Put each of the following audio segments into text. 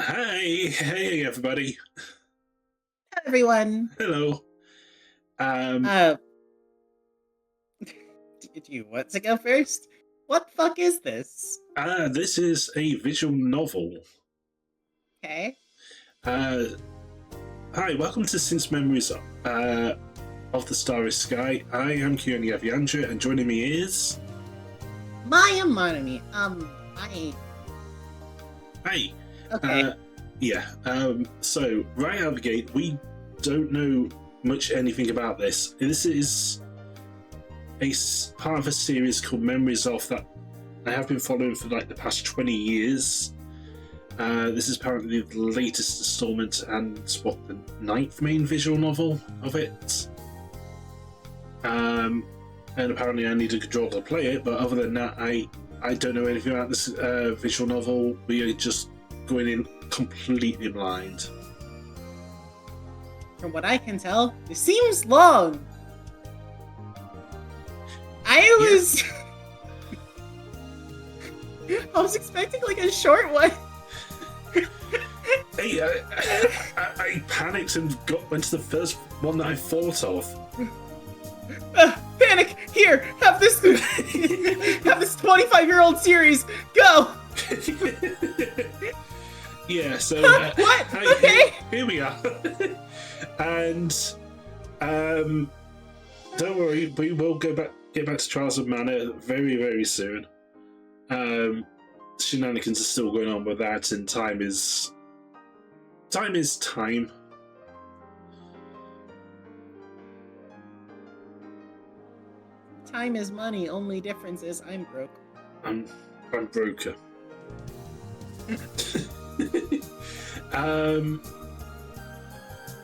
Hi, hey everybody. Everyone. Hello. Um, Uh, do you want to go first? What the fuck is this? this is a visual novel. Okay. Uh, Hi, welcome to Since Memories of the Starry Sky. I am Kiyonia Vyandra, and joining me is Maya Monami. Hi. Okay. Yeah. So right out of the gate, we don't know much anything about this. This is part of a series called Memories of that I have been following for like the past 20 years. This is apparently the latest installment and the ninth main visual novel of it. And apparently I need a controller to play it, but other than that, I don't know anything about this visual novel. We are just going in completely blind. From what I can tell, it seems long. I was expecting like a short one. Hey, I panicked and went to the first one that I thought of. Panic! Here, have this 25-year-old series. Go. Yeah. So what? Okay. Here we are. And don't worry, we will get back to Trials of Mana very, very soon. Shenanigans are still going on with that, and time is time. Time is money. Only difference is I'm broke. I'm broker.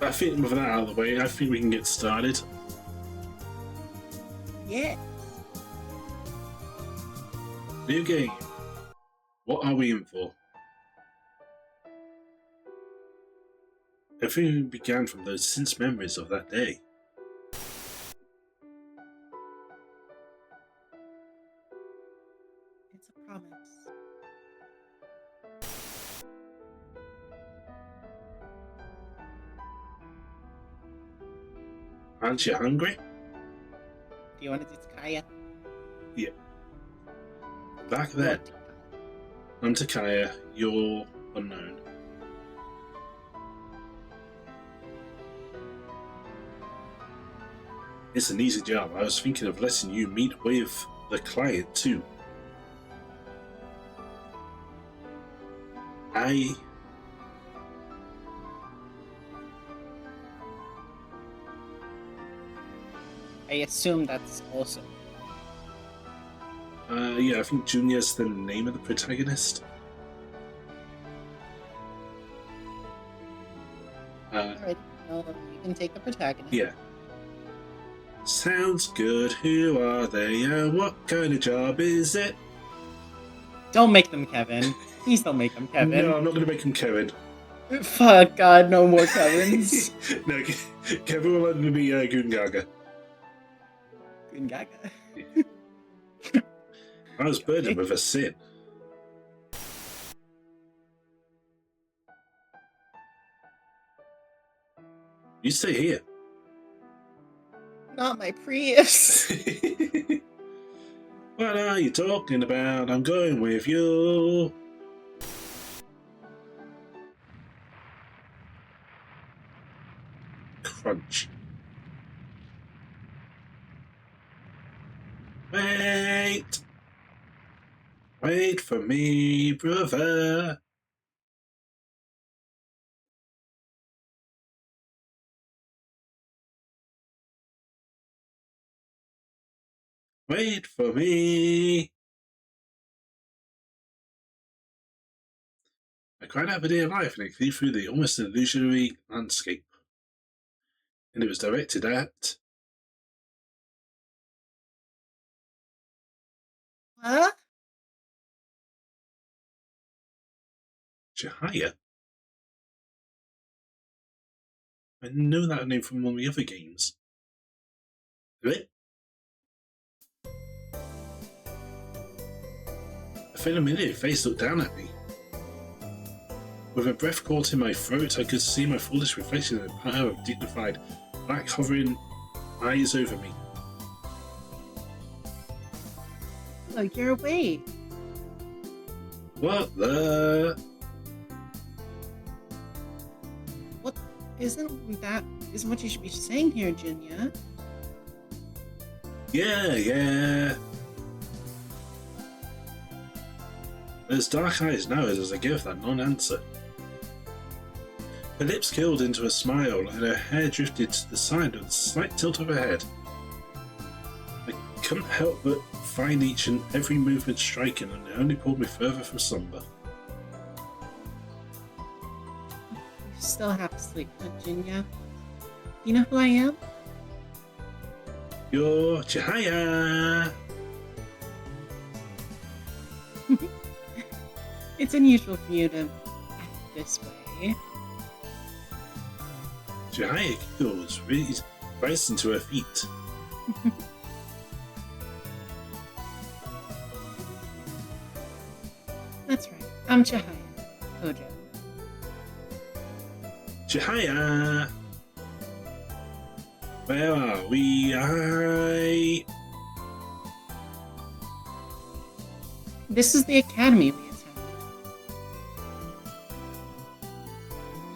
I think with that out of the way, I think we can get started. Yeah. New game. What are we in for? Everything began from those since memories of that day. It's a promise. Aren't you hungry? Do you want to do Takaya? Yeah. Back then. I'm Takaya, you're unknown. It's an easy job. I was thinking of letting you meet with the client too. I assume that's also. Yeah, I think Junior's the name of the protagonist. Alright, you can take the protagonist. Yeah. Sounds good. Who are they? What kind of job is it? Don't make them Kevin. Please don't make them Kevin. No, I'm not going to make him Kevin. Fuck God, no more Kevins. No, Kevin will only be Gungaga. Gungaga. I was burdened with a sin. You stay here. Not my Prius. What are you talking about? I'm going with you. Crunch. Wait. Wait for me, brother. Wait for me. I cried out for dear life and I flew through the almost illusionary landscape. And it was directed at... Huh? Jahia? I know that name from one of the other games. Really? A familiar face looked down at me. With a breath caught in my throat, I could see my foolish reflection in a pair of dignified, black hovering eyes over me. Oh, you're awake. What the? What? Isn't what you should be saying here, Jinya? Yeah. Those dark eyes narrowed as I gave that non-answer. Her lips curled into a smile and her hair drifted to the side with a slight tilt of her head. I couldn't help but find each and every movement striking, and it only pulled me further from slumber. You still have to sleep, huh, Jinya? You know who I am? You're Chihaya! It's unusual for you to act this way. Chihaya giggles, rising to her feet. That's right. I'm Chihaya. Hojo. Chihaya! Where are we? This is the academy we attend.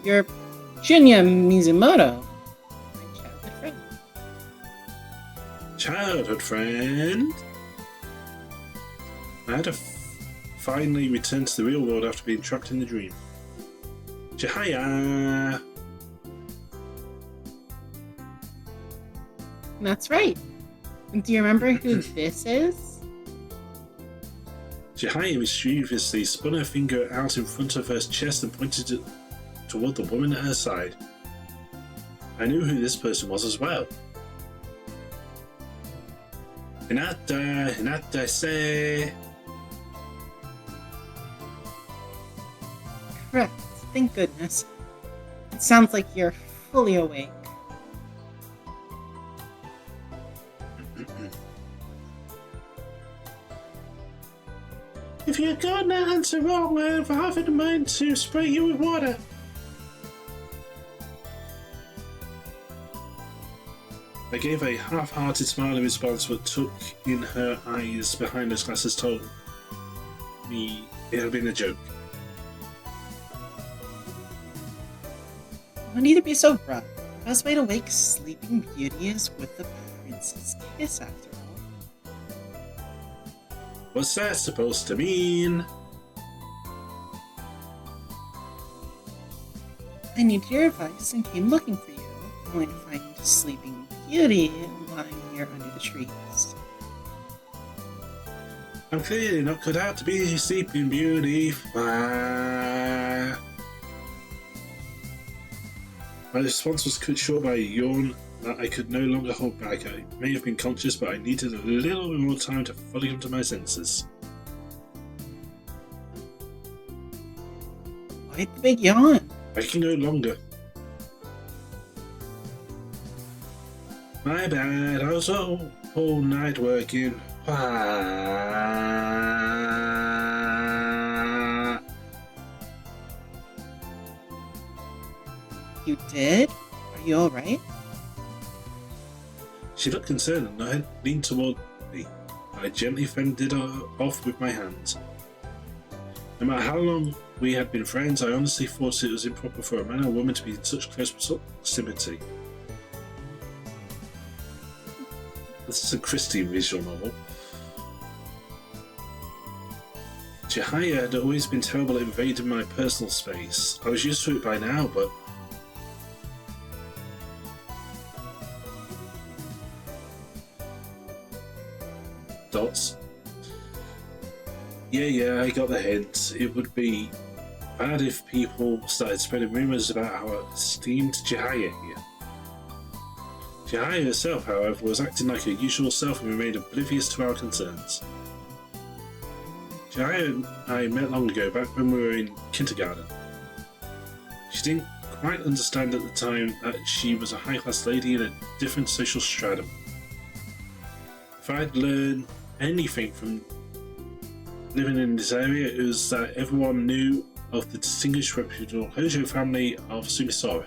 You're Shinya Mizumoto, my childhood friend. Childhood friend? I had to finally return to the real world after being trapped in the dream. Chihaya! That's right. Do you remember who this is? Chihaya mischievously spun her finger out in front of her chest and pointed it toward the woman at her side. I knew who this person was as well. Hinata say. Correct. Thank goodness. It sounds like you're fully awake. If you got an answer wrong, I have half in mind to spray you with water. I gave a half-hearted smile in response, but took in her eyes behind those glasses told me it had been a joke. No need to be so rough. The best way to wake Sleeping Beauty is with the prince's kiss, after all. What's that supposed to mean? I needed your advice and came looking for you, only to find Sleeping Beauty lying here under the trees. I'm clearly not cut out to be Sleeping Beauty. My response was cut short by a yawn that I could no longer hold back. I may have been conscious, but I needed a little bit more time to fully come to my senses. Quite the big yawn. I can go longer. My bad, I was all night working. You did? Are you alright? She looked concerned and I leaned toward me. I gently fended her off with my hands. No matter how long we had been friends, I honestly thought it was improper for a man or woman to be in such close proximity. This is a Christie visual novel. Chihaya had always been terrible at invading my personal space. I was used to it by now, but dots. Yeah, I got the hint. It would be bad if people started spreading rumours about our esteemed Chihaya here. Chihaya herself, however, was acting like her usual self and remained oblivious to our concerns. Chihaya and I met long ago, back when we were in kindergarten. She didn't quite understand at the time that she was a high-class lady in a different social stratum. If I'd learned anything from living in this area, it was that everyone knew of the distinguished reputable Hojo family of Sumisora.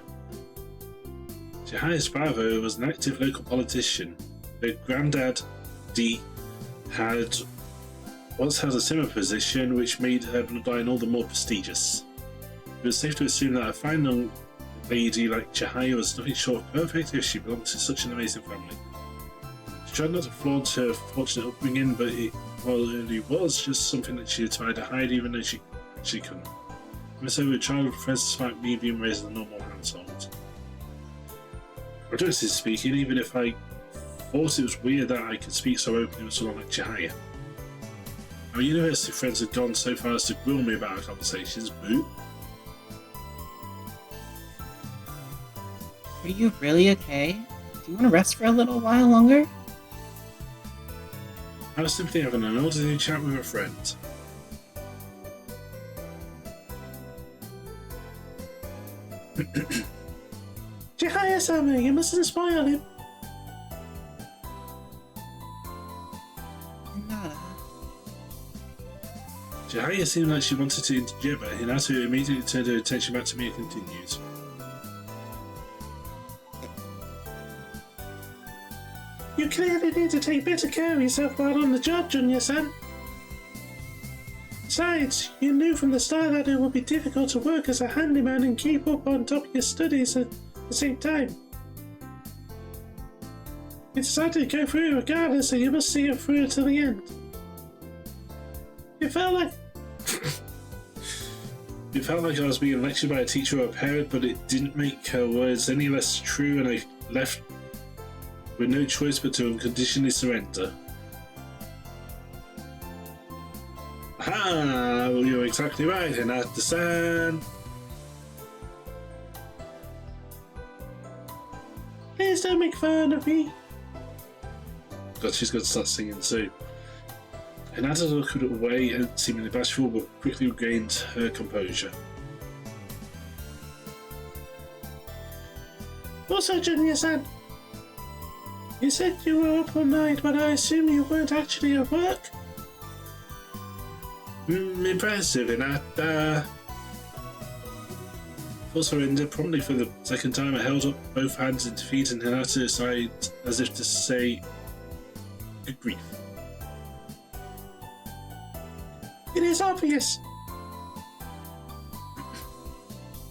Chihaya's father was an active local politician. Her granddad, D, had once held a similar position, which made her bloodline all the more prestigious. It was safe to assume that a fine young lady like Chihaya was nothing short of perfect if she belonged to such an amazing family. She tried not to flaunt her fortunate upbringing, but it really was just something that she tried to hide, even though she couldn't. And so her childhood friends despite me being raised in a normal household. Objectively speaking, even if I thought it was weird that I could speak so openly with someone like Chihaya. Our university friends had gone so far as to grill me about our conversations, boo. Are you really okay? Do you want to rest for a little while longer? I was simply having an ordinary chat with a friend. Chihaya-sama, you mustn't spoil him. Nada. Chihaya seemed like she wanted to interject, but Hinata immediately turned her attention back to me and continued. You clearly need to take better care of yourself while on the job, Junior-san. Besides, you knew from the start that it would be difficult to work as a handyman and keep up on top of your studies at the same time. You decided to go through it regardless, so you must see it through to the end. It felt like I was being lectured by a teacher or a parent, but it didn't make her words any less true, and I left with no choice but to unconditionally surrender. Ah, well, you're exactly right, Hinata-san. Please don't make fun of me. God, she's going to start singing too. Hinata looked away and seemingly bashful, but quickly regained her composure. Also, Junior-san, you said you were up all night, but I assume you weren't actually at work? Impressive, Hinata. Full surrender. Promptly for the second time, I held up both hands in defeat, and Hinata sighed as if to say, good grief. It is obvious.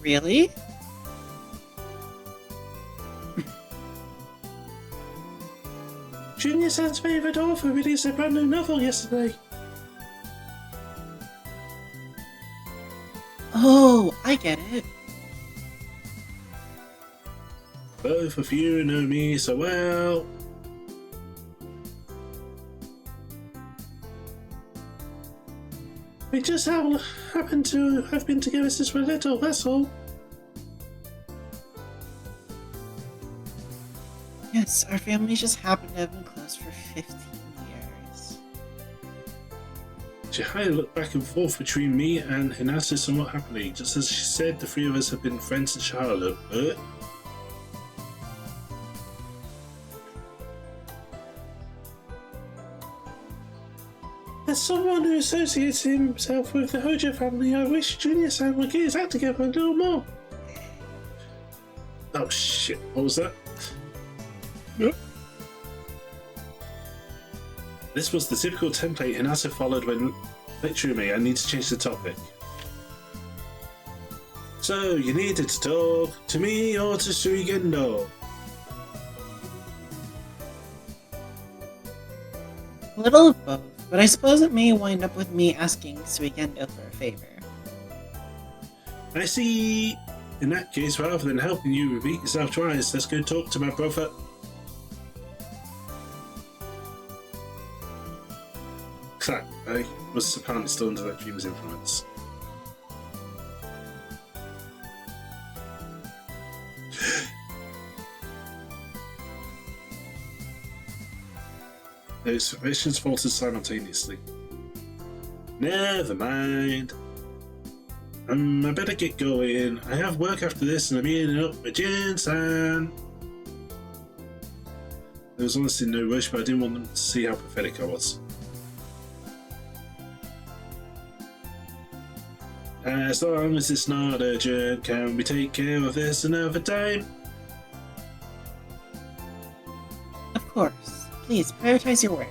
Really? Junior-san's favourite author released a brand new novel yesterday. Oh, I get it. Both of you know me so well. We just happen to have been together since we're little, that's all. Yes, our families just happen to have been close for 15 years. Chihaya looked back and forth between me and Hinata somewhat happily. Just as she said, the three of us have been friends since childhood. As someone who associates himself with the Hojo family, I wish Junior-san would get his act together a little more. Oh shit, what was that? Yep. This was the typical template Hinata followed when lecturing me. I need to change the topic. So, you needed to talk to me or to Suigendo? A little of both, but I suppose it may wind up with me asking Suigendo for a favor. I see. In that case, rather than helping you repeat yourself twice, let's go talk to my brother. I was apparently still under that dream's influence. The exclamations faltered simultaneously. Never mind. I better get going. I have work after this and I'm meeting up with Jin-san. There was honestly no rush, but I didn't want them to see how pathetic I was. As long as it's not urgent, can we take care of this another time? Of course. Please, prioritize your work.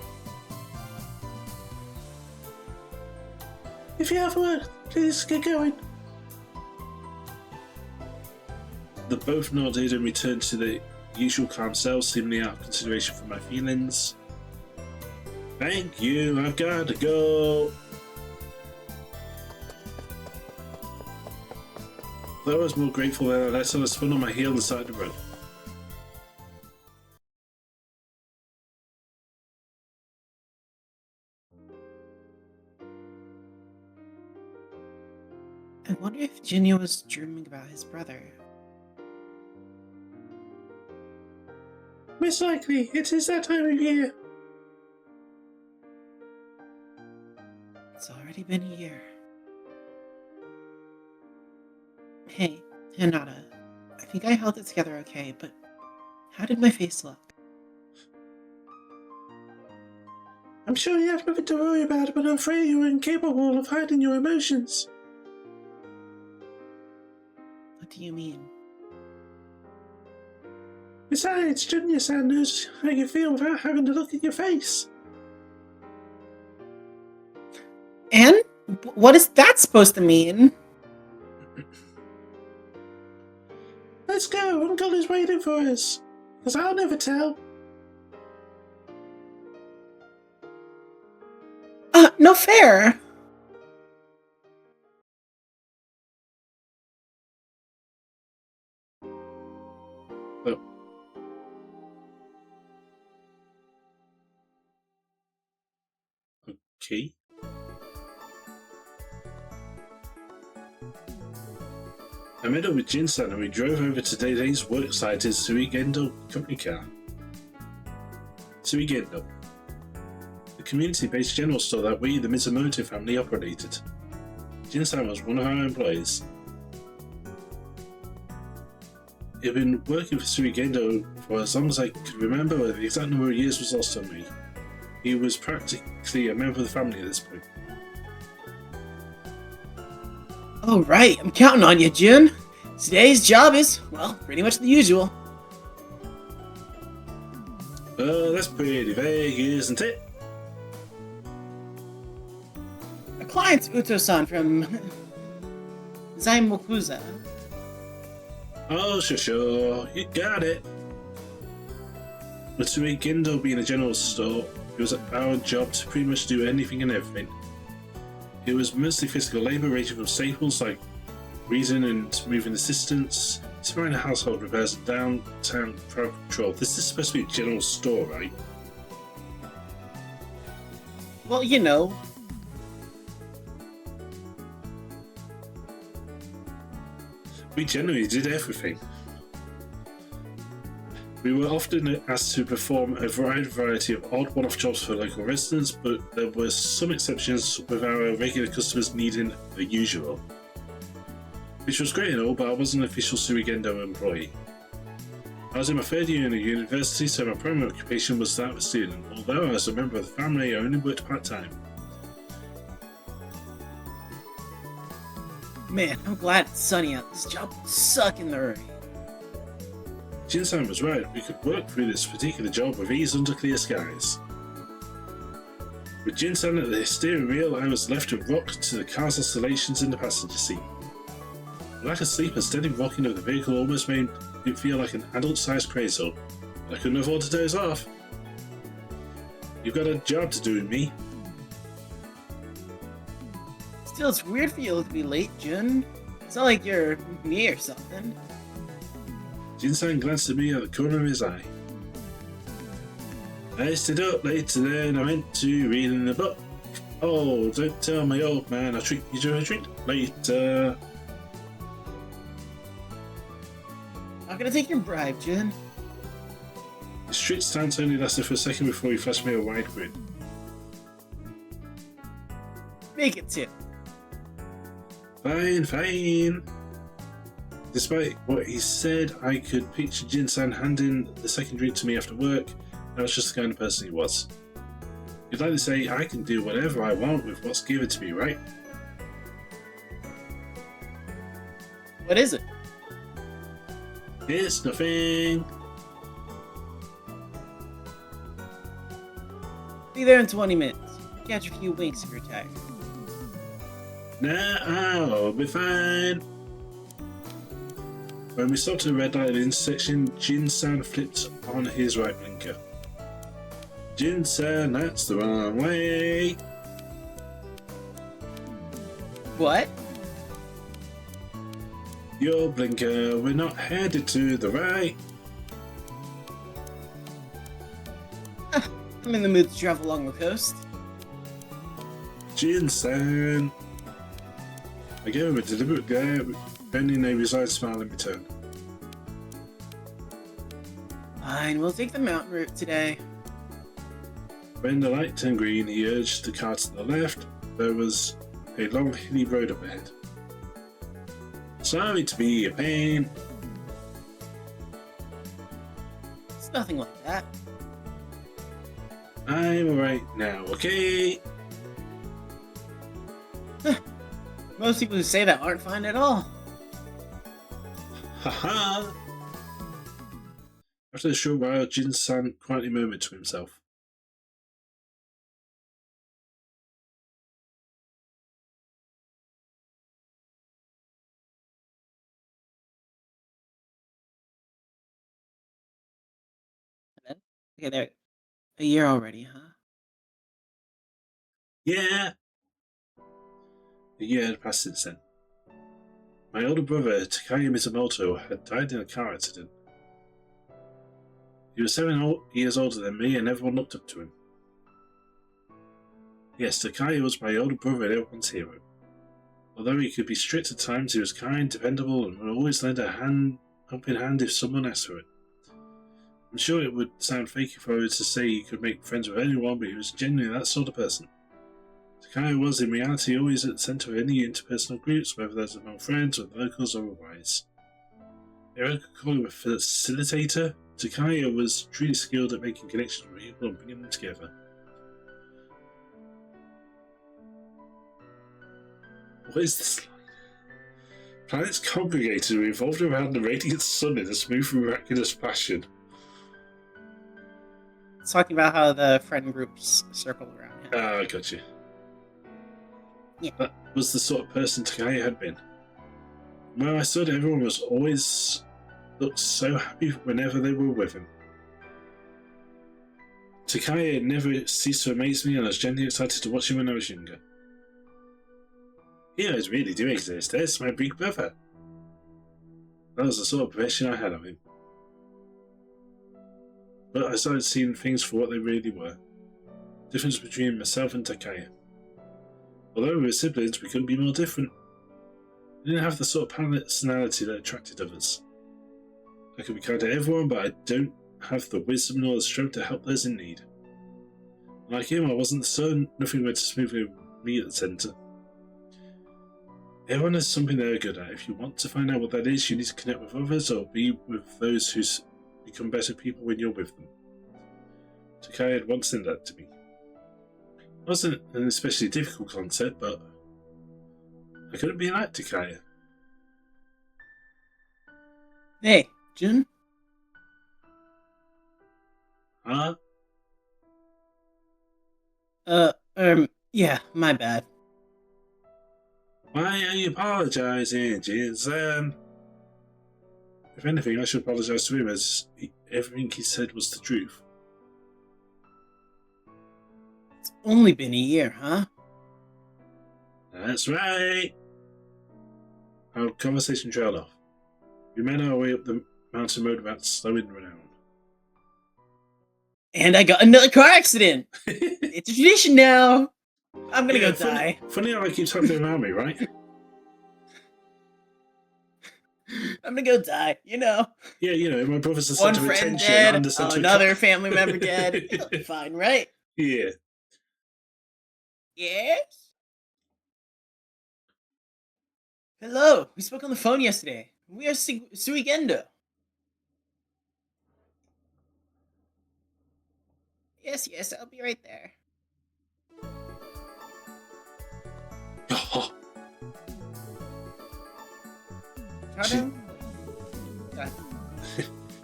If you have work, please get going. The both nodded and returned to their usual calm selves, seemingly out of consideration for my feelings. Thank you, I've got to go. Though I was more grateful than I let someone spun on my heel and started to run. I wonder if Jinyo was dreaming about his brother. Most likely, it is that time of year. It's already been a year. Hey, Hinata. I think I held it together okay, but how did my face look? I'm sure you have nothing to worry about, but I'm afraid you're incapable of hiding your emotions. What do you mean? Besides, Junior-san knows how you feel without having to look at your face. And? What is that supposed to mean? Let's go, Uncle is waiting for us. Because I'll never tell. No fair! Oh. Okay. I met up with Jin-san and we drove over to Day's work site in Suigendo company car. Suigendo. The community-based general store that we, the Mizumoto family, operated. Jin-san was one of our employees. He had been working for Suigendo for as long as I could remember, but the exact number of years was lost on me. He was practically a member of the family at this point. Oh right, I'm counting on you, Jun. Today's job is, well, pretty much the usual. That's pretty vague, isn't it? A client's Uto-san from Zaimokuza. Oh, sure, you got it. With Suigendo being a general store, it was our job to pretty much do anything and everything. It was mostly physical labour ranging from staples like reading and moving assistants to minor household repairs and downtown crowd control. This is supposed to be a general store, right? Well, you know. We generally did everything. We were often asked to perform a variety of odd one-off jobs for local residents, but there were some exceptions with our regular customers needing the usual. Which was great and all, but I wasn't an official Suigendo employee. I was in my third year in a university, so my primary occupation was that of a student, although as a member of the family I only worked part-time. Man, I'm glad it's sunny out. This job would suck in the rain. Jin-san was right, we could work through this particular job with ease under clear skies. With Jin-san at the steering wheel, I was left to rock to the car's oscillations in the passenger seat. The lack of sleep and steady rocking of the vehicle almost made it feel like an adult-sized cradle, but I couldn't afford to doze off. You've got a job to do with me. Still, it's weird for you to be late, Jun. It's not like you're me or something. Jin-san glanced at me at the corner of his eye. I stayed up later than I meant to reading the book. Oh, don't tell my old man I'll treat you to a treat later. Not gonna take your bribe, Jun. His strict stance only lasted for a second before he flashed me a wide grin. Make it two. Fine, fine. Despite what he said, I could picture Jin-san handing the second drink to me after work. That was just the kind of person he was. He'd like to say, I can do whatever I want with what's given to me, right? What is it? It's nothing. Be there in 20 minutes. Catch a few winks if you're tired. Nah, I'll be fine. When we stopped at the red light at the intersection, Jin-san flipped on his right blinker. Jin-san, that's the wrong way. What? Your blinker, we're not headed to the right. I'm in the mood to travel along the coast. Jin-san. I gave him a deliberate glare, bending a resigned smile in return. Fine, we'll take the mountain route today. When the light turned green, he urged the car to the left. There was a long hilly road up ahead. Sorry to be a pain. It's nothing like that. I'm alright now, okay? Most people who say that aren't fine at all. Haha! After a short while, Jin-san quietly murmured to himself. Okay, there. A year already, huh? Yeah! A year had passed since then. My older brother, Takaya Mizumoto, had died in a car accident. He was 7 years older than me and everyone looked up to him. Yes, Takaya was my older brother and everyone's hero. Although he could be strict at times, he was kind, dependable, and would always lend a helping hand if someone asked for it. I'm sure it would sound fake if I were to say he could make friends with anyone, but he was genuinely that sort of person. Takaya was, in reality, always at the centre of any interpersonal groups, whether those among friends or locals or otherwise. If I could call him a facilitator, Takaya was truly skilled at making connections with people and bringing them together. What is this line? Planets congregated and revolved around the radiant sun in a smooth, miraculous fashion. It's talking about how the friend groups circled around him. Ah, gotcha. Yeah. That was the sort of person Takaya had been. Where I stood, everyone was always looked so happy whenever they were with him. Takaya never ceased to amaze me, and I was genuinely excited to watch him when I was younger. Heroes really do exist. There's my big brother. That was the sort of impression I had of him. But I started seeing things for what they really were. The difference between myself and Takaya. Although we were siblings, we couldn't be more different. We didn't have the sort of personality that attracted others. I could be kind to everyone, but I don't have the wisdom nor the strength to help those in need. Like him, I wasn't the sun, nothing went smoothly with me at the centre. Everyone has something they're good at. If you want to find out what that is, you need to connect with others or be with those who become better people when you're with them. Takaya had once said that to me. It wasn't an especially difficult concept, but I couldn't be like Takaya. Hey, Jun? Huh? Yeah, my bad. Why are you apologising, Jin-san? If anything, I should apologise to him, as everything he said was the truth. It's only been a year, huh? That's right. Our conversation trailed off. We made our way up the mountain road without slowing down. And I got another car accident! It's a tradition now! I'm gonna go die. Funny how I keep happening around me, right? I'm gonna go die, you know. Yeah, you know, my brother's the One centre of friend attention. dead, I'm the centre another of family member dead. It'll be fine, right? Yeah. Yes? Hello, we spoke on the phone yesterday. We are Suigendo. Yes, I'll be right there.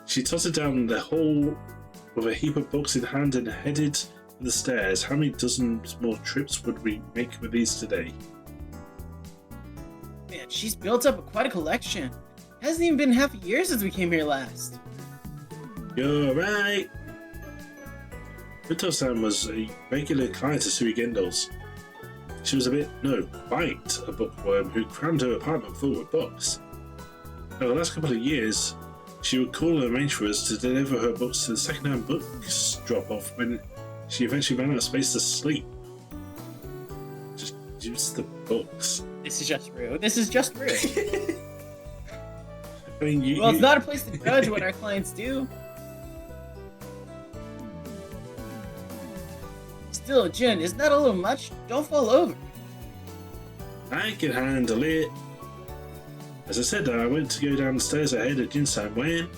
She tottered down the hall with a heap of books in hand and headed for the stairs. How many dozens more trips would we make with these today? Man, she's built up quite a collection. Hasn't even been half a year since we came here last. You're right. Winter-san was a regular client of Sui Gendo's. She was quite a bookworm who crammed her apartment full of books. Over the last couple of years, she would call and arrange for us to deliver her books to the second-hand books drop-off when she eventually ran out of space to sleep. Just use the books. This is just rude. This is just rude. I mean, it's not a place to judge what our clients do. Still, Jin, isn't that a little much? Don't fall over. I can handle it. As I said, I went to go down the stairs ahead of Jin-san when...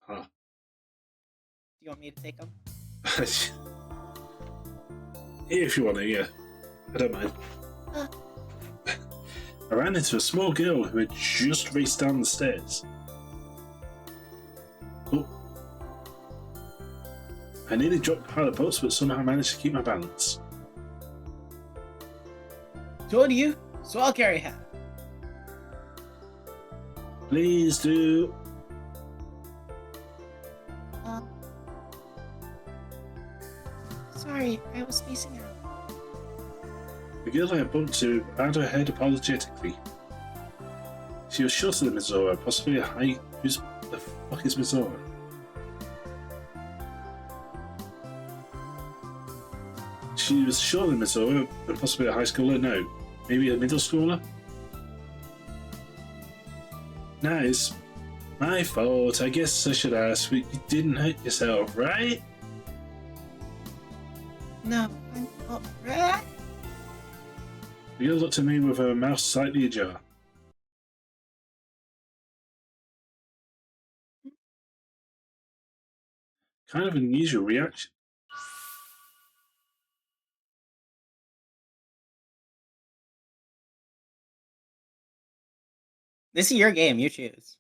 Do you want me to take them? If you want to, yeah. I don't mind. I ran into a small girl who had just raced down the stairs. Oh. I nearly dropped a pile of books, but somehow managed to keep my balance. Told you, so I'll carry half. Please do. Sorry, I was spacing out. The girl I bumped to bowed her head apologetically. She was shorter than Mizora, possibly a height. Who's the fuck is Mizora? She was shorter than Mizora, and possibly a high schooler. No, maybe a middle schooler. Nice. My fault. I guess I should ask, but you didn't hurt yourself, right? No, I'm alright. The girl looked at me with her mouth slightly ajar. Kind of an unusual reaction. This is your game, you choose.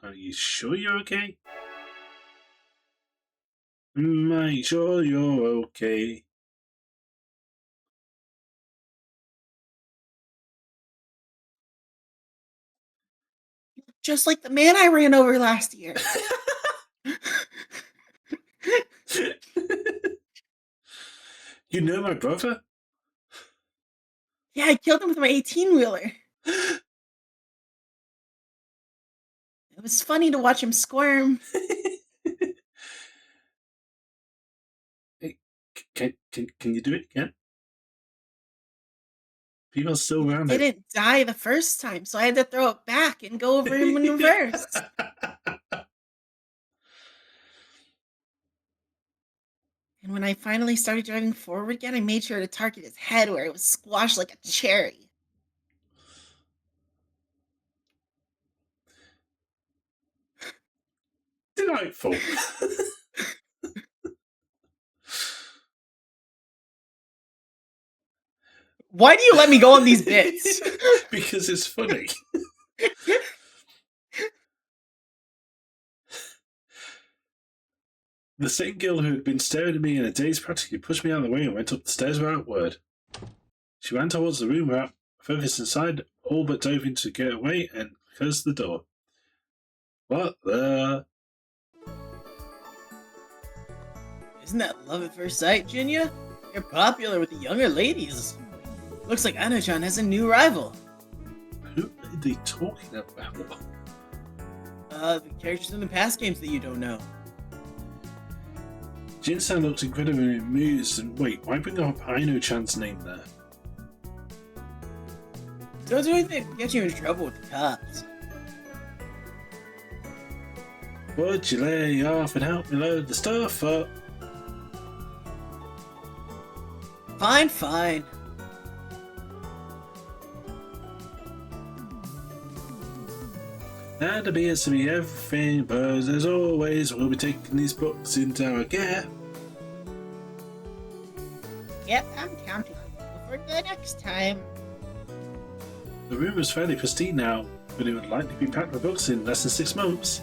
Are you sure you're okay? Make sure you're okay. Just like the man I ran over last year. You know my brother? Yeah, I killed him with my 18-wheeler. It was funny to watch him squirm. Hey, can you do it again? People are still around He didn't die the first time, so I had to throw it back and go over him in reverse. And when I finally started driving forward again, I made sure to target his head where it was squashed like a cherry. Delightful. Why do you let me go on these bits? Because it's funny. The same girl who had been staring at me in a daze practically pushed me out of the way and went up the stairs without word. She ran towards the room without furthest inside, all but dove in to get away and closed the door. What the... Isn't that love at first sight, Jinya? You're popular with the younger ladies. Looks like Ano-chan has a new rival. Who are they talking about? The characters in the past games that you don't know. Jin-san looked incredibly amused and wait, why bring up Aino-chan's name there? Don't do anything that will get you in trouble with the cops. Would you lay off and help me load the stuff up? Fine, fine. That appears to be everything, but as always, we'll be taking these books into our care. Yep, I'm counting on you. for the next time. The room is fairly pristine now, but it would likely be packed with books in less than 6 months.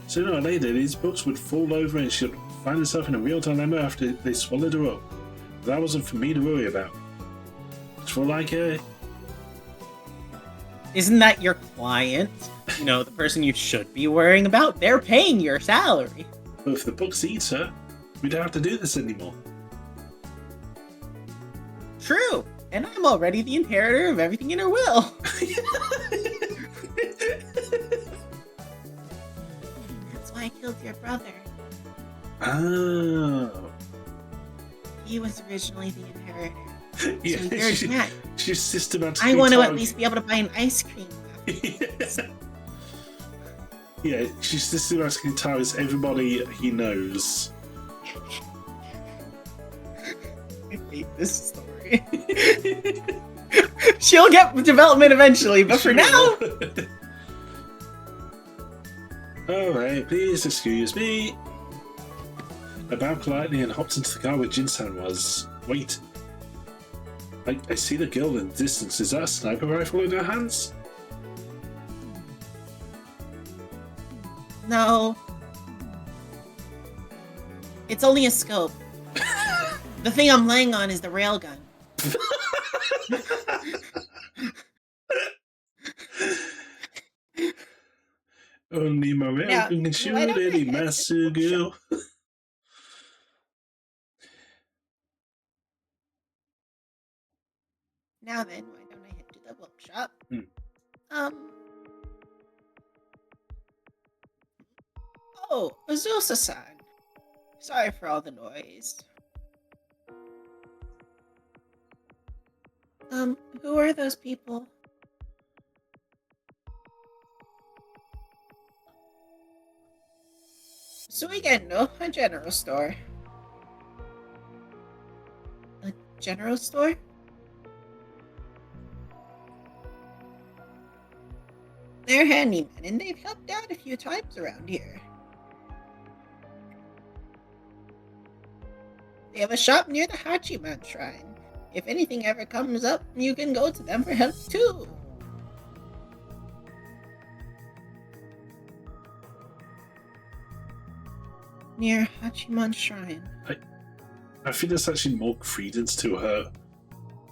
Sooner or later, these books would fall over and she'd find herself in a real dilemma after they swallowed her up. But that wasn't for me to worry about. It's for Isn't that your client? You know, the person you should be worrying about? They're paying your salary. But if the books eat her, we don't have to do this anymore. True, and I'm already the inheritor of everything in her will. That's why I killed your brother. Oh. He was originally the inheritor. Yeah, So you're next. She's systematically I want to at least be able to buy an ice cream. Yeah, she systematically targets everybody he knows. I hate this story. She'll get development eventually, but for now... Alright, please excuse me. I bowed politely and hopped into the car where Jin-san was. Wait. I see the girl in the distance. Is that a sniper rifle in her hands? No. It's only a scope. The thing I'm laying on is the railgun. Only my railgun can shoot any master girl. Now then, why don't I head to the bookshop? Oh, Azusa-san. Sorry for all the noise. Who are those people? Suigendo, a general store. A general store? They're handymen, and they've helped out a few times around here. They have a shop near the Hachiman Shrine. If anything ever comes up, you can go to them for help too. Near Hachiman Shrine. I think there's actually more credence to her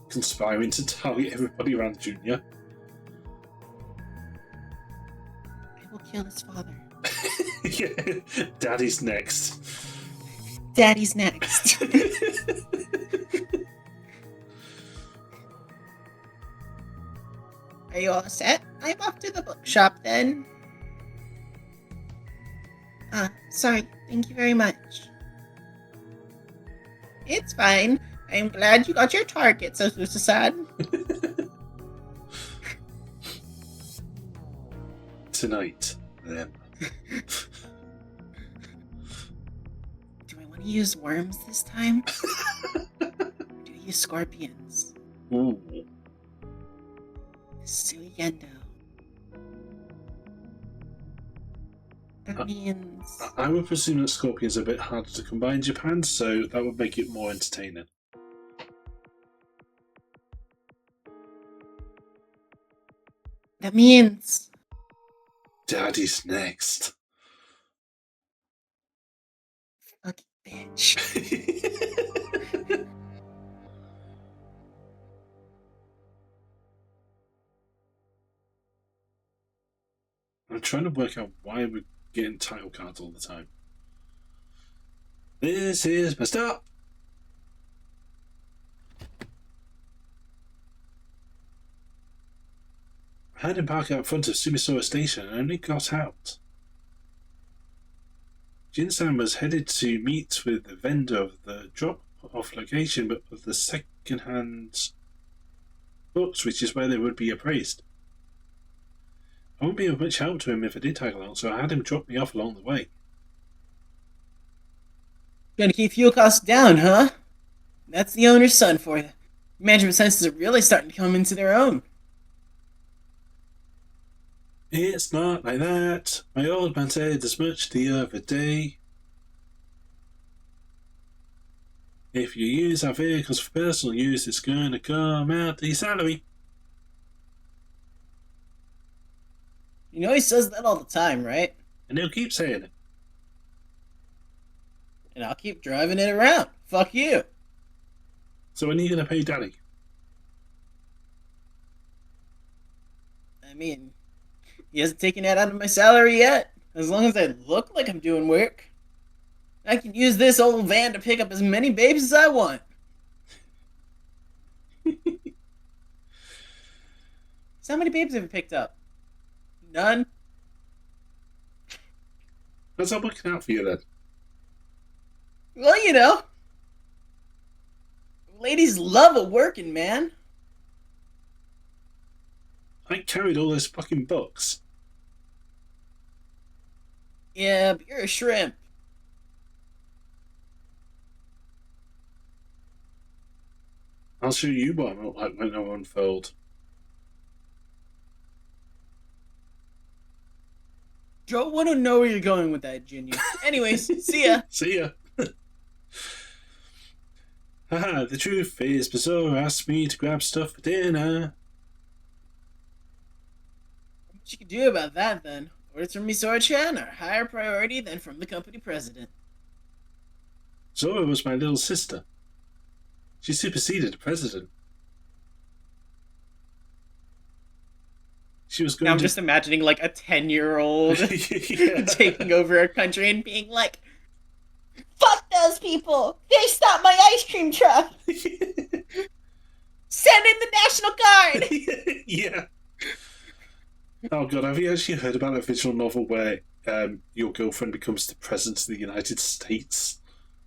conspiring to target everybody around Junior. I will kill his father. Yeah, Daddy's next. Daddy's next. Are you all set? I'm off to the bookshop then. Sorry. Thank you very much. It's fine. I'm glad you got your target, Azusa-san. Tonight, then. Do I want to use worms this time? Or do I use scorpions? Ooh. Suigendo. That means... I would presume that scorpions are a bit harder to come by in Japan, so that would make it more entertaining. That means... Daddy's next. Fucking bitch. I'm trying to work out why we're getting title cards all the time. This is my stop. I had him park out front of Sumisora Station and only got out. Jin-san was headed to meet with the vendor of the drop-off location, but of the second-hand books, which is where they would be appraised. I wouldn't be of much help to him if I did tag along, so I had him drop me off along the way. Gonna keep fuel costs down, huh? That's the owner's son for you. Management senses are really starting to come into their own. It's not like that. My old man said as much the other day. If you use our vehicles for personal use, it's going to come out the salary. You know he says that all the time, right? And he'll keep saying it. And I'll keep driving it around. Fuck you. So when are you going to pay Daddy? I mean, he hasn't taken that out of my salary yet. As long as I look like I'm doing work, I can use this old van to pick up as many babes as I want. So how many babes have you picked up? None? How's that working out for you then? Well, you know. Ladies love a working man. I carried all those fucking books. Yeah, but you're a shrimp. I'll show you what I'm like when I unfold. Don't want to know where you're going with that, Junior. Anyways, see ya. See ya. Haha, the truth is, Bizarro asked me to grab stuff for dinner. What you can do about that, then? Orders from Misora-chan are higher priority than from the company president. Zora was my little sister. She superseded the president. She was going Now I'm to... just imagining like a 10-year-old Yeah. taking over a country and being like, "Fuck those people! They stopped my ice cream truck! Send in the National Guard!" Yeah. Oh god, have you actually heard about that visual novel where your girlfriend becomes the president of the United States?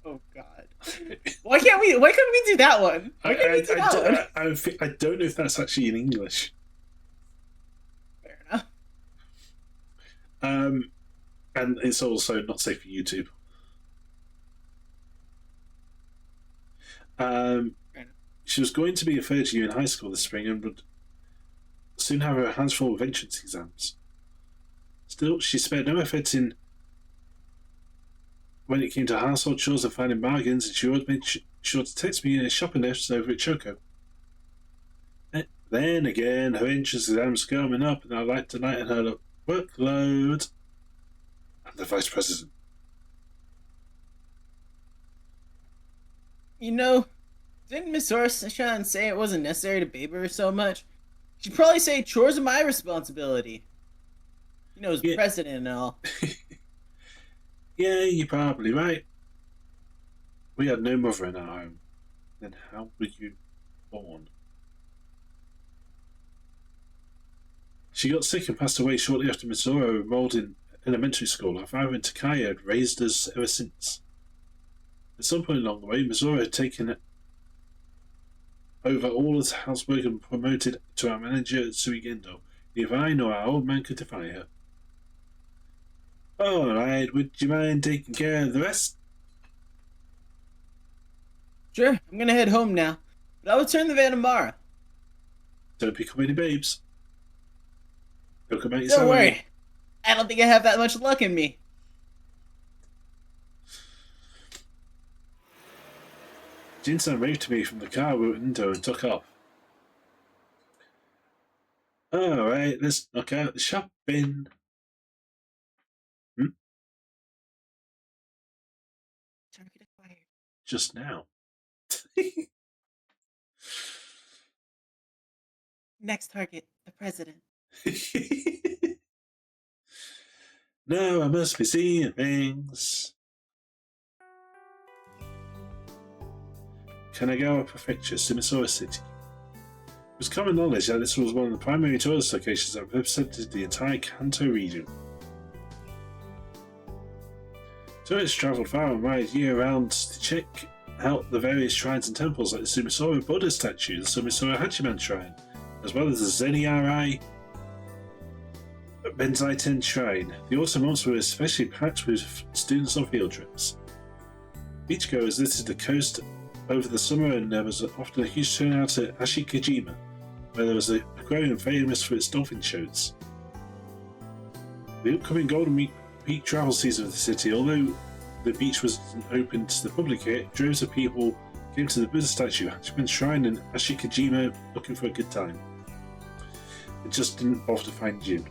Oh god. Why couldn't we do that one? Why can't we do that one? I don't know if that's actually in English. Fair enough. And it's also not safe for YouTube. She was going to be a third year in high school this spring and would soon have her hands full of entrance exams. Still, she spared no effort in when it came to household chores and finding bargains, and she always made sure to text me in a shopping list over at Choco. Then again, her entrance exams coming up, and I'd like to lighten her workload. I'm the vice president. You know, didn't Miss Orsa-chan say it wasn't necessary to baby her so much? She'd probably say chores are my responsibility. You know, as president and all. Yeah, you're probably right. We had no mother in our home. Then how were you born? She got sick and passed away shortly after Mizoro enrolled in elementary school. Her father and Takaya had raised us ever since. At some point along the way, Mizoro had taken over all his housework and promoted to our manager at Suigendo. Neither I nor our old man could defy her. Alright, would you mind taking care of the rest? Sure, I'm gonna head home now, but I'll return the van tomorrow. Don't pick up any babes. Don't come out your Don't salary. worry, I don't think I have that much luck in me. Jin-san waved to me from the car window and took off. Alright, let's knock out the shopping. Target acquired. Just now. Next target, the president. No, I must be seeing things. Kanagawa Prefecture, Sumisora City. It was common knowledge that this was one of the primary tourist locations that represented the entire Kanto region. Tourists travelled far and wide year-round to check out the various shrines and temples like the Sumisora Buddha statue, the Sumisora Hachiman Shrine, as well as the Zeniarai Benzaiten Shrine. The autumn months were especially packed with students on field trips. Beachgoers visited the coast over the summer, and there was often a huge turnout at Ashikajima, where there was an aquarium famous for its dolphin shows. The upcoming Golden Week peak travel season of the city, although the beach wasn't open to the public yet, droves of people came to the Buddha statue, Hachiman's shrine, and Ashikajima looking for a good time. It just didn't bother to find Jin.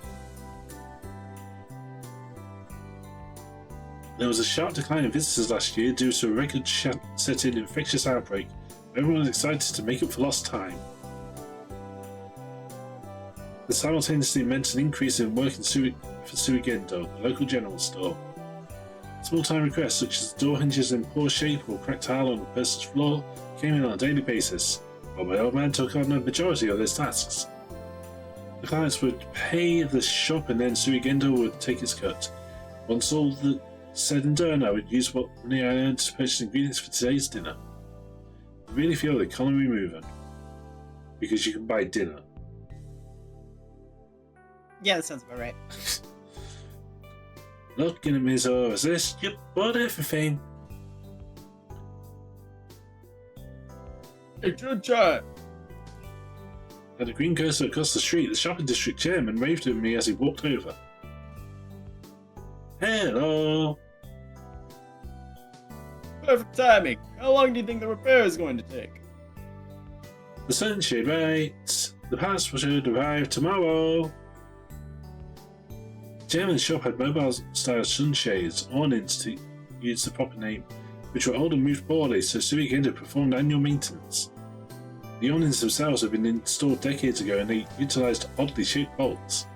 There was a sharp decline in visitors last year due to a record-setting infectious outbreak. Everyone was excited to make up for lost time. This simultaneously meant an increase in work for Suigendo, the local general store. Small-time requests such as door hinges in poor shape or cracked tile on a person's floor came in on a daily basis, while my old man took on the majority of these tasks. The clients would pay the shop and then Suigendo would take its cut. Once all the said and done, I would use what money I earned to purchase ingredients for today's dinner. I really feel the economy moving. Because you can buy dinner. Yeah, that sounds about right. Looking at Ms. Ora, is this? Yep, bought everything. Hey, good try. At a green cursor across the street, the shopping district chairman waved at me as he walked over. Hello! Perfect timing. How long do you think the repair is going to take? The sunshade right. The parts should arrive tomorrow. The chairman's shop had mobile-style sunshades, awnings to use the proper name, which were old and moved poorly, so Suigendo performed annual maintenance. The awnings themselves had been installed decades ago and they utilised oddly shaped bolts.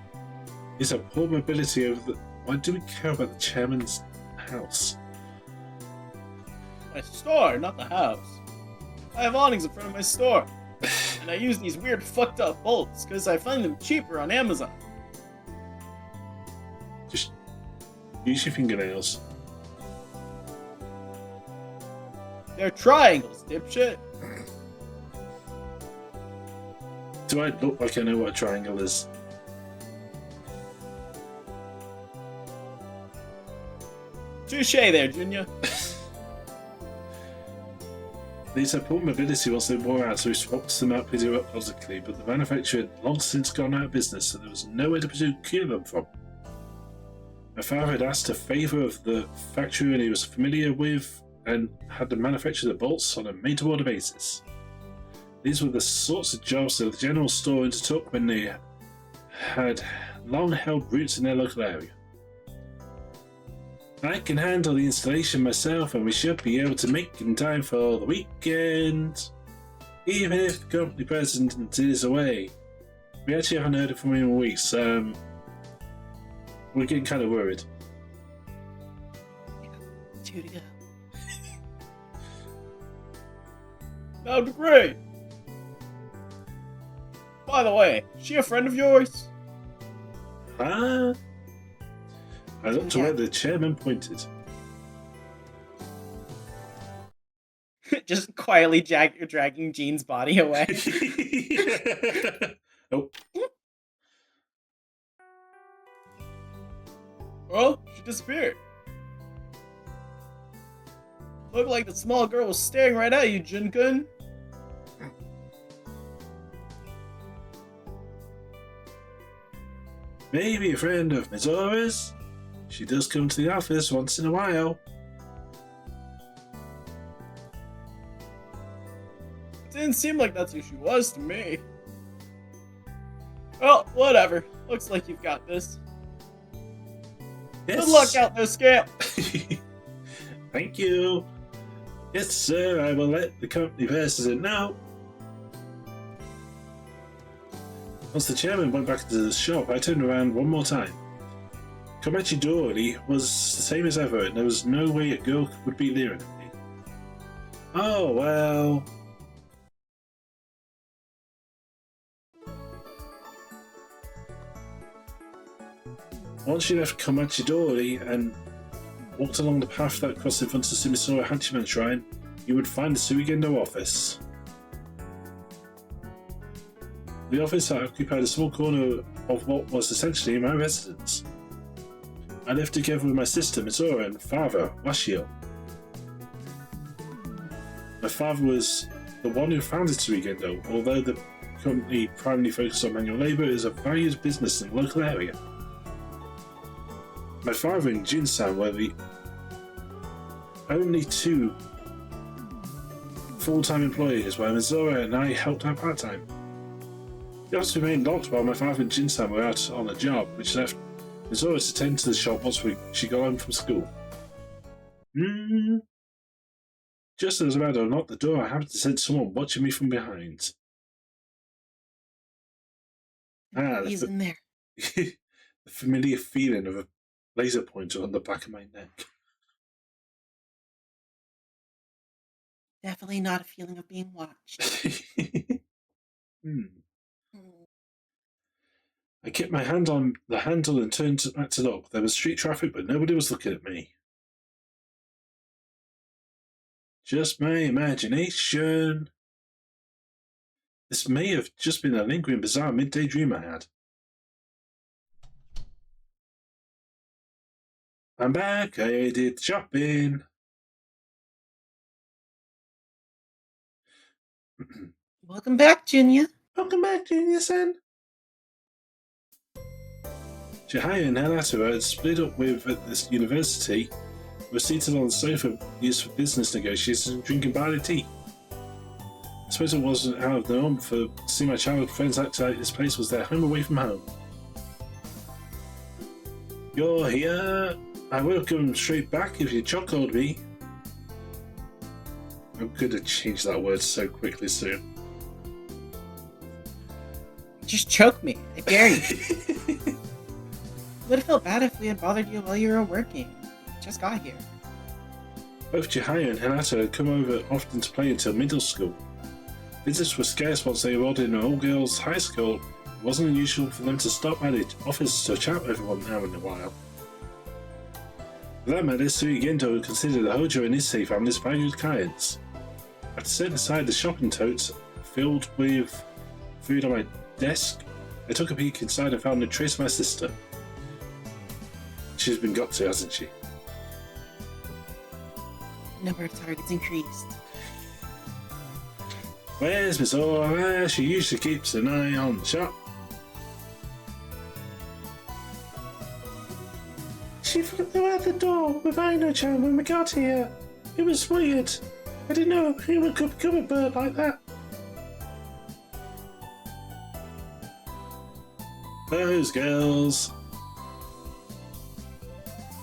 These have poor mobility over the... Why do we care about the chairman's house? My store, not the house. I have awnings in front of my store. And I use these weird fucked up bolts because I find them cheaper on Amazon. Just use your fingernails. They're triangles, dipshit. Do I look like I know what a triangle is? Touche there, Junior. These have poor mobility once they wore out, so we swapped them out periodically, but the manufacturer had long since gone out of business, so there was nowhere to procure them from. My father had asked a favour of the factory and he was familiar with and had to manufacture the bolts on a made-to-order basis. These were the sorts of jobs that the general store undertook when they had long held roots in their local area. I can handle the installation myself and we should be able to make in time for the weekend. Even if the company president is away. We actually haven't heard from him in weeks, we're getting kind of worried. Two to go. That would be great. By the way, is she a friend of yours? Huh? I looked to where the chairman pointed. Just quietly dragging Jean's body away. Oh. Well, she disappeared. Looked like the small girl was staring right at you, Jin-kun. Maybe a friend of Mizora's. She does come to the office once in a while. It didn't seem like that's who she was to me. Well, whatever. Looks like you've got this. Yes. Good luck out there, Scamp. Thank you. Yes, sir, I will let the company president know. Once the chairman went back into the shop, I turned around one more time. Komachi Dory was the same as ever, and there was no way a girl would be leering at me. Oh, well. Once she left Komachi Dory and walked along the path that crossed in front of the Sumisora Hachiman Shrine, you would find the Suigendo office. The office occupied a small corner of what was essentially my residence. I lived together with my sister Mizora and father Washio. My father was the one who founded Suigendo, although the company primarily focused on manual labour, it is a valued business in the local area. My father and Jin-san were the only two full-time employees, while Mizora and I helped out part-time. The office remained locked while my father and Jin-san were out on a job, which left Mizora to tend to the shop once she got home from school. Just as I was about to unlock the door, I happened to sense someone watching me from behind. He's in there. The familiar feeling of a laser pointer on the back of my neck. Definitely not a feeling of being watched. I kept my hand on the handle and turned back to look. There was street traffic, but nobody was looking at me. Just my imagination. This may have just been a lingering, bizarre midday dream I had. I'm back. I did shopping. Welcome back, Junya. Welcome back, Junior-san. Chihaya and Hanatu had split up with at this university. Were seated on the sofa used for business negotiations and drinking barley tea. I suppose it wasn't out of the norm for seeing my childhood friends act like this place was their home away from home. You're here. I would have come straight back if you chokehold me. I'm going to change that word so quickly soon. Just choke me. I dare you. It would have felt bad if we had bothered you while you were working. Just got here. Both Chihaya and Hinata had come over often to play until middle school. Visitors were scarce once they enrolled in an all-girls high school. It wasn't unusual for them to stop at the office to chat with everyone now and a while. For that matter, Sui Gendo considered the Hojo and Issei families valued clients. After setting aside the shopping totes filled with food on my desk, I took a peek inside and found a trace of my sister. She's been got to, hasn't she? Number of targets increased. Where's Miss Ora? She usually keeps an eye on the shop. She flew out the door with Aino-chan when we got here. It was weird. I didn't know a human could become a bird like that. Those girls.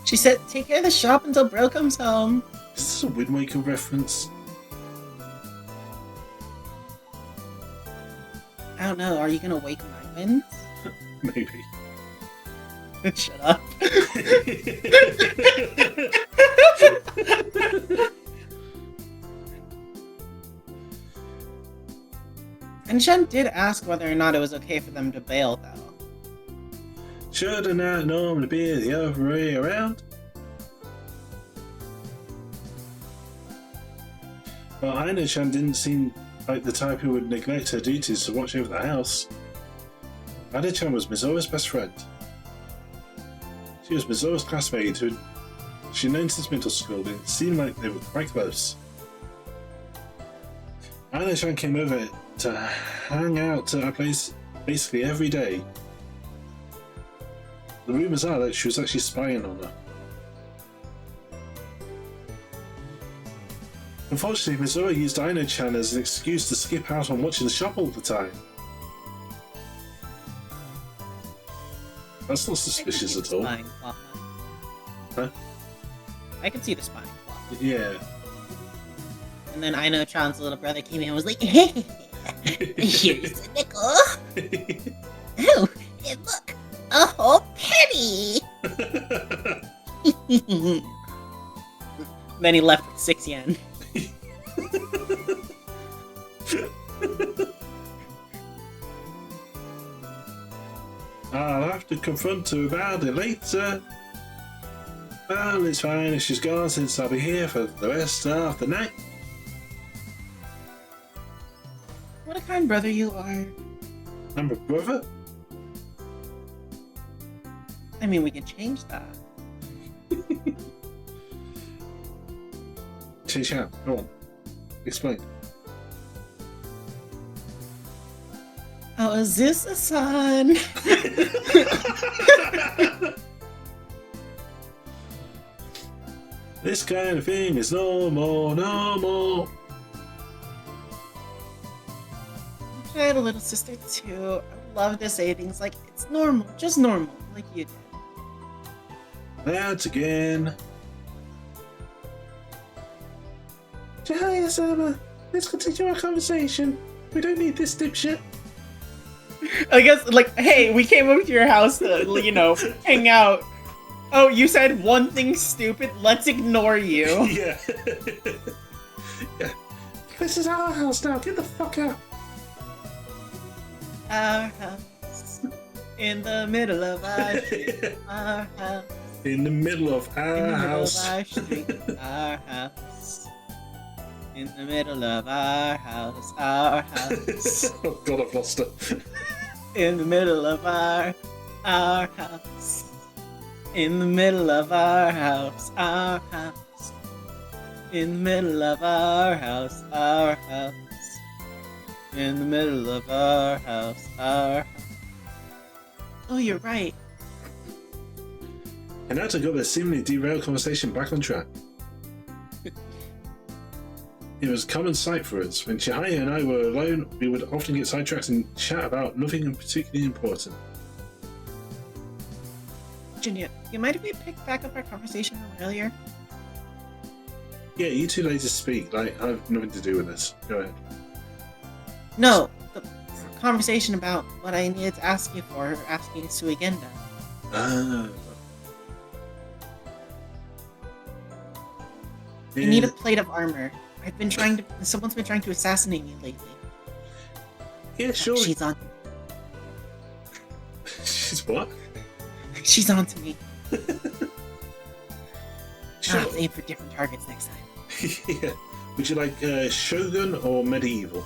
She said, take care of the shop until Bro comes home. Is this a Wind Waker reference? I don't know, are you gonna wake my winds? Maybe. Shut up. And Shen did ask whether or not it was okay for them to bail, though. Should it not normally be the other way around? Well, Aino-chan didn't seem like the type who would neglect her duties to watch over the house. Aino-chan was Mizora's best friend. She was Mizora's classmate who she'd known since middle school, and it seemed like they were quite close. Aino-chan came over to hang out at our place basically every day. The rumours are that she was actually spying on her. Unfortunately, Mizora used Aino-chan as an excuse to skip out on watching the shop all the time. That's not suspicious at all. Huh? I can see the spying plot. Yeah. And then Aino-chan's little brother came in and was like, hey, here's a nickel. Oh, and look, a whole penny. Then he left with 6 yen. I'll have to confront her about it later. Well, it's fine if she's gone, since I'll be here for the rest of the night. What a kind brother you are. I'm a brother? I mean, we can change that. Shishan, go on. Explain. Oh, is this a son? This kind of thing is no more, no more. I had a little sister too. I love to say things like, it's normal, just normal, like you did. That's again. Hi, Sama. Let's continue our conversation. We don't need this dipshit. I guess, like, hey, we came over to your house to, you know, hang out. Oh, you said one thing stupid? Let's ignore you. Yeah. Yeah. This is our house now. Get the fuck out. Our house. In the middle of our street. Our house. In the middle of our In the middle house. of our street. Our house. In the middle of our house. Our house. Oh god, I've lost her. In the middle of our house. In the middle of our house. Our house. In the middle of our house. Our house. In the middle of our house. Our house. Oh, you're right. And now to got the seemingly derailed conversation back on track. It was a common sight for us. When Chihaya and I were alone, we would often get sidetracked and chat about nothing particularly important. Junior, you mind if we pick back up our conversation from earlier? Yeah, you two ladies speak. Like, I have nothing to do with this. Go ahead. No, the conversation about what I needed to ask you for, asking Suigenda. Ah. I need a plate of armor. Someone's been trying to assassinate me lately. Yeah, sure. She's on. She's what? She's on to me. Sure. I'll aim for different targets next time. Yeah. Would you like Shogun or medieval?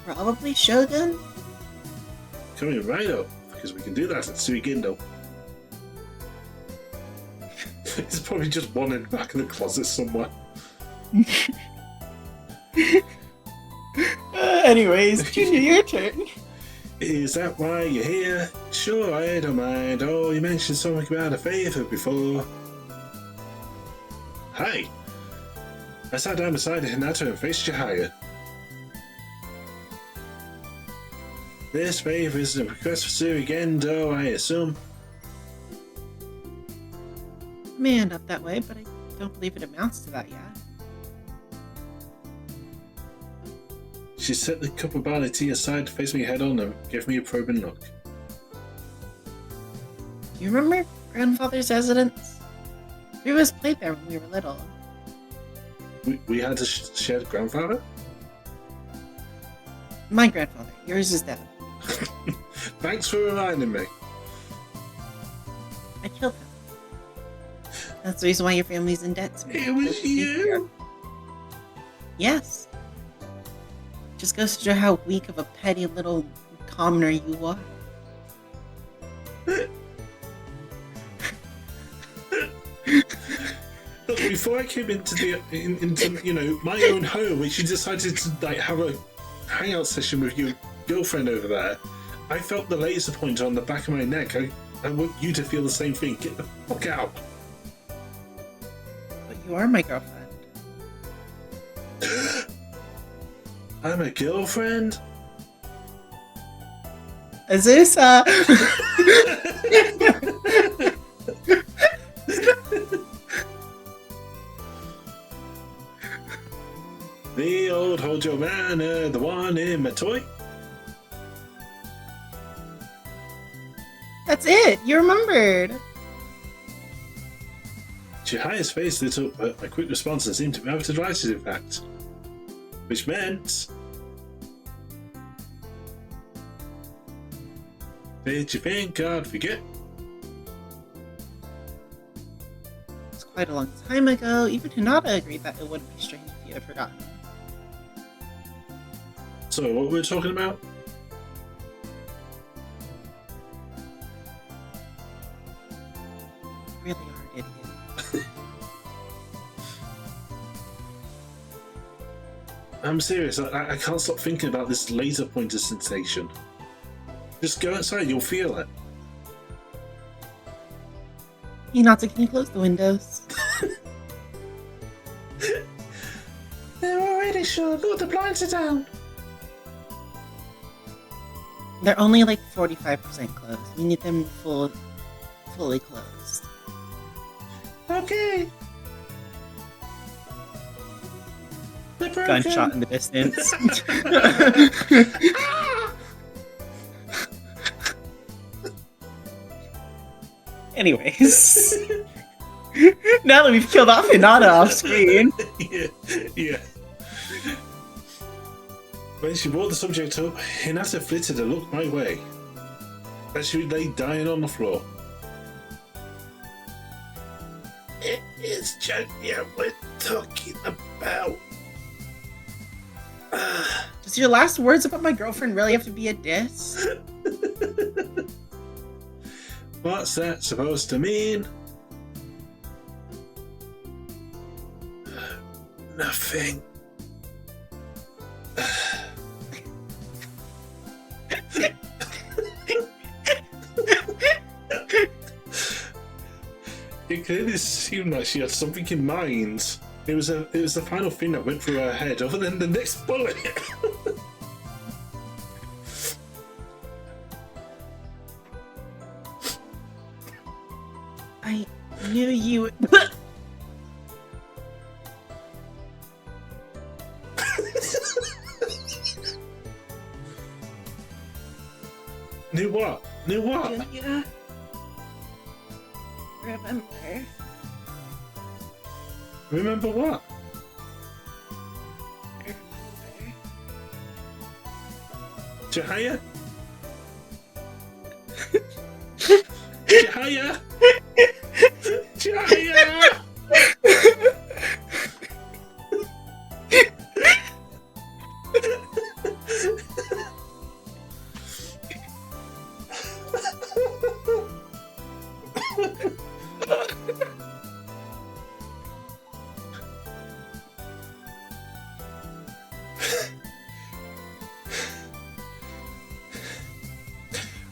Probably Shogun? Coming right up, because we can do that at Suigindo. It's probably just one in the back of the closet somewhere. Anyways, Junior, your turn. Is that why you're here? Sure, I don't mind. Oh, you mentioned something about a favor before. Hi. I sat down beside Hinata and faced Chihaya. This favor is a request for Suigendo, I assume. May end up that way, but I don't believe it amounts to that yet. She set the cup of barley tea aside, faced me head on, and gave me a probing look. Do you remember grandfather's residence? Three of us played there when we were little. We had a shared grandfather? My grandfather. Yours is dead. Thanks for reminding me. I killed him. That's the reason why your family's in debt to me. It was you! Yes. Just goes to show how weak of a petty little commoner you are. Look, before I came into my own home, when she decided to like have a hangout session with your girlfriend over there, I felt the laser pointer on the back of my neck. I want you to feel the same thing. Get the fuck out. But you are my girlfriend. I'm a girlfriend? Azusa! The old Hojo Manor, the one in Matoi? That's it! You remembered! Chihaya's face lit up at my quick response and seemed to be able to delighted, in fact. Which meant... Did you think I'd forget? It's quite a long time ago. Even Hinata agreed that it wouldn't be strange if you had forgotten. So, what were we talking about? You really are an idiot. I'm serious, I can't stop thinking about this laser pointer sensation. Just go outside, you'll feel it. Hinata, can you close the windows? pretty sure. Look, the blinds are down. They're only like 45% closed. We need them fully closed. Okay. They're broken. Gunshot in the distance. Anyways. Now that we've killed off Hinata off screen. Yeah. When she brought the subject up, Hinata flitted and looked my way. As she lay dying on the floor. It is Janya we're talking about. Does your last words about my girlfriend really have to be a diss? What's that supposed to mean? Nothing. It clearly seemed like she had something in mind. It was the final thing that went through her head, other than the next bullet. I knew you would. Knew what? Knew what? Julia, remember? Remember what? Jahaya? Jahaya? Jahaya?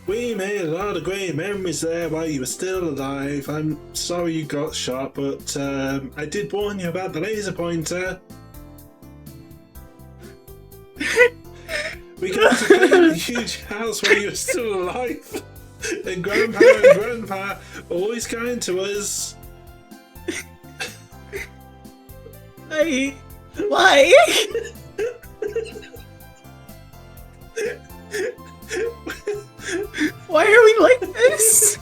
We made a lot of great memories there while you were still alive. I'm sorry you got shot, but I did warn you about the laser pointer. We got to clean a huge house while you were still alive. And Grandpa and Grandpa were always kind to us. Why? Why are we like this?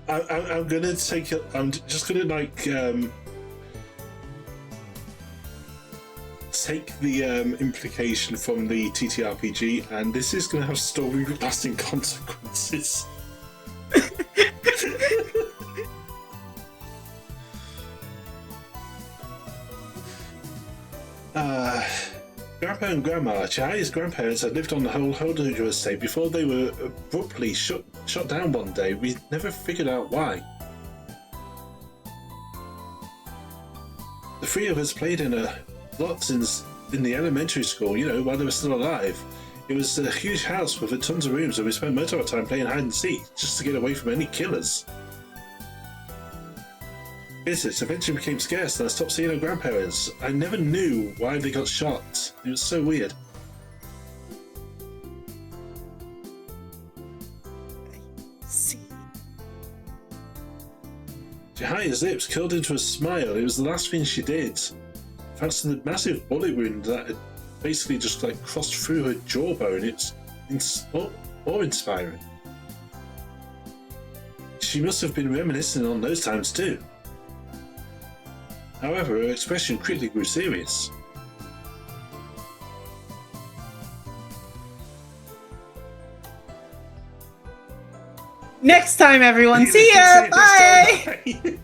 I'm gonna take it. I'm just gonna like take the implication from the TTRPG, and this is gonna have story-lasting consequences. Grandpa and Grandma, Chihaya's grandparents, had lived on the whole Hodojo estate before they were abruptly shut down one day. We never figured out why. The three of us played in a lot since in the elementary school, you know, while they were still alive. It was a huge house with tons of rooms, and we spent most of our time playing hide and seek, just to get away from any killers. Visits eventually became scarce, and I stopped seeing our grandparents. I never knew why they got shot. It was so weird. See. Chihaya's lips curled into a smile. It was the last thing she did. Thanks to the massive bullet wound that had basically just like crossed through her jawbone. It's awe-inspiring. She must have been reminiscing on those times too. However, her expression quickly grew serious. Next time, everyone. See ya. Bye.